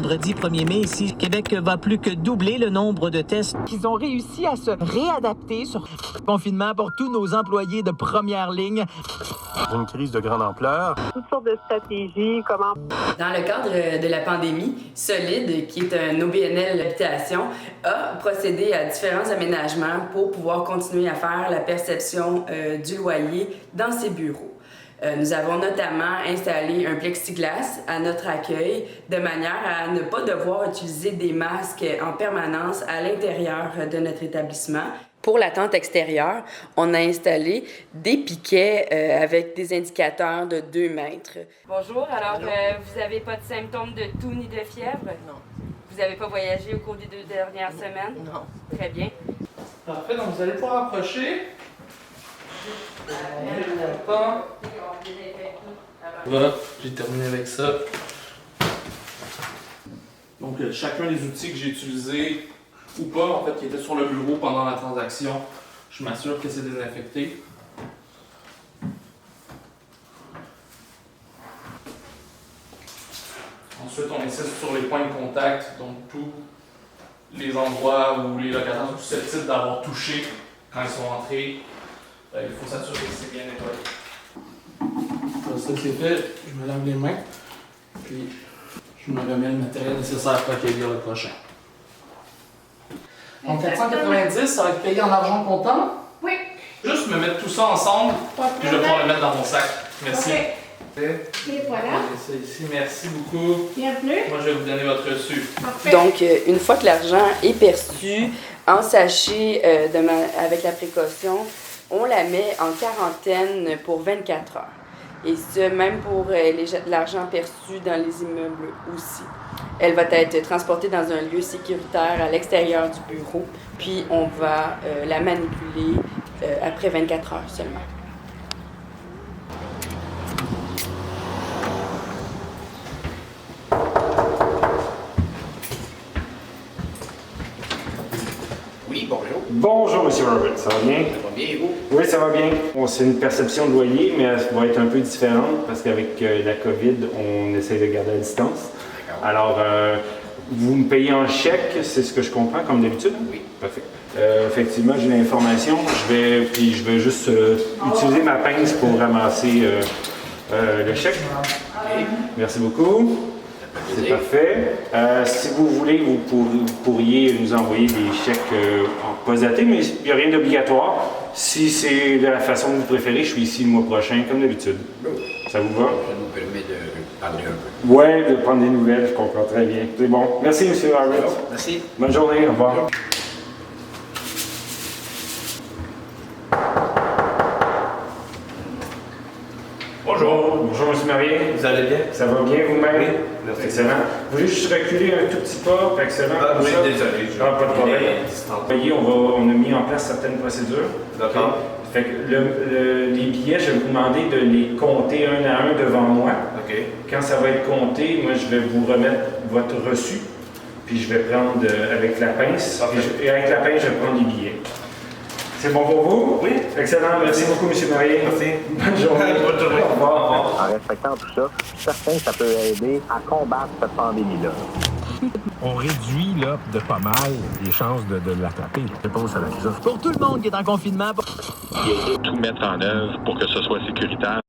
vendredi 1er mai, ici, Québec va plus que doubler le nombre de tests. Ils ont réussi à se réadapter sur le confinement pour tous nos employés de première ligne. Une crise de grande ampleur. Toutes sortes de stratégies, comment... Dans le cadre de la pandémie, Solide, qui est un OBNL Habitation, a procédé à différents aménagements pour pouvoir continuer à faire la perception du loyer dans ses bureaux. Nous avons notamment installé un plexiglas à notre accueil de manière à ne pas devoir utiliser des masques en permanence à l'intérieur de notre établissement. Pour la tente extérieure, on a installé des piquets avec des indicateurs de 2 mètres. Bonjour, alors vous n'avez pas de symptômes de toux ni de fièvre? Non. Vous n'avez pas voyagé au cours des 2 dernières semaines? Non. Très bien. Parfait, donc vous allez pouvoir approcher. Voilà, j'ai terminé avec ça. Donc chacun des outils que j'ai utilisés ou pas, en fait, qui étaient sur le bureau pendant la transaction, je m'assure que c'est désinfecté. Ensuite, on insiste sur les points de contact, donc tous les endroits où les locataires sont susceptibles d'avoir touché quand ils sont entrés. Il faut s'assurer que c'est bien nettoyé. Ça c'est fait, je me lave les mains, puis je me remets le matériel nécessaire pour accueillir le prochain. Donc 490, ça va être payé en argent comptant? Oui. Juste me mettre tout ça ensemble, puis je vais pouvoir le mettre dans mon sac. Merci. Okay. Et voilà. Ça ici, merci beaucoup. Bienvenue. Moi, je vais vous donner votre reçu. Parfait. Donc, une fois que l'argent est perçu, en sachet avec la précaution, on la met en quarantaine pour 24 heures. Et ce, même pour l'argent perçu dans les immeubles aussi. Elle va être transportée dans un lieu sécuritaire à l'extérieur du bureau, puis on va la manipuler après 24 heures seulement. Oui, bonjour. Bonjour, M. Robert. Ça va bien? Ça va bien, et vous? Oui, ça va bien. C'est une perception de loyer, mais elle va être un peu différente parce qu'avec la COVID, on essaie de garder la distance. Alors, vous me payez en chèque, c'est ce que je comprends, comme d'habitude? Oui. Parfait. Effectivement, j'ai l'information. Je vais juste utiliser ma pince pour ramasser le chèque. Okay. Merci beaucoup. C'est parfait. Si vous voulez, vous pourriez nous envoyer des chèques en poste daté, mais il n'y a rien d'obligatoire. Si c'est de la façon que vous préférez, je suis ici le mois prochain, comme d'habitude. Ça vous va? Ça nous permet de parler un peu. Oui, de prendre des nouvelles, je comprends très bien. C'est bon. Merci, M. Harvard. Merci. Bonne journée, au revoir. Bonjour. Bonjour, M. Marié. Vous allez bien? Ça va bien vous-même? Oui, merci. Excellent. Vous voulez juste reculer un tout petit pas? Excellent. Ah, oui, ça. désolé. Ah, pas de problème. Vous voyez, on a mis en place certaines procédures. D'accord. Fait que les billets, je vais vous demander de les compter un à un devant moi. OK. Quand ça va être compté, moi, je vais vous remettre votre reçu. Puis je vais prendre avec la pince. Et avec la pince, je vais prendre les billets. C'est bon pour vous? Oui. Excellent. Merci beaucoup, M. Marié. Merci. Bonne journée. Bonne journée. Au revoir. En respectant tout ça, certains, ça peut aider à combattre cette pandémie-là. On réduit là, de pas mal les chances de l'attraper. Pour tout le monde qui est en confinement. Il faut tout mettre en œuvre pour que ce soit sécuritaire.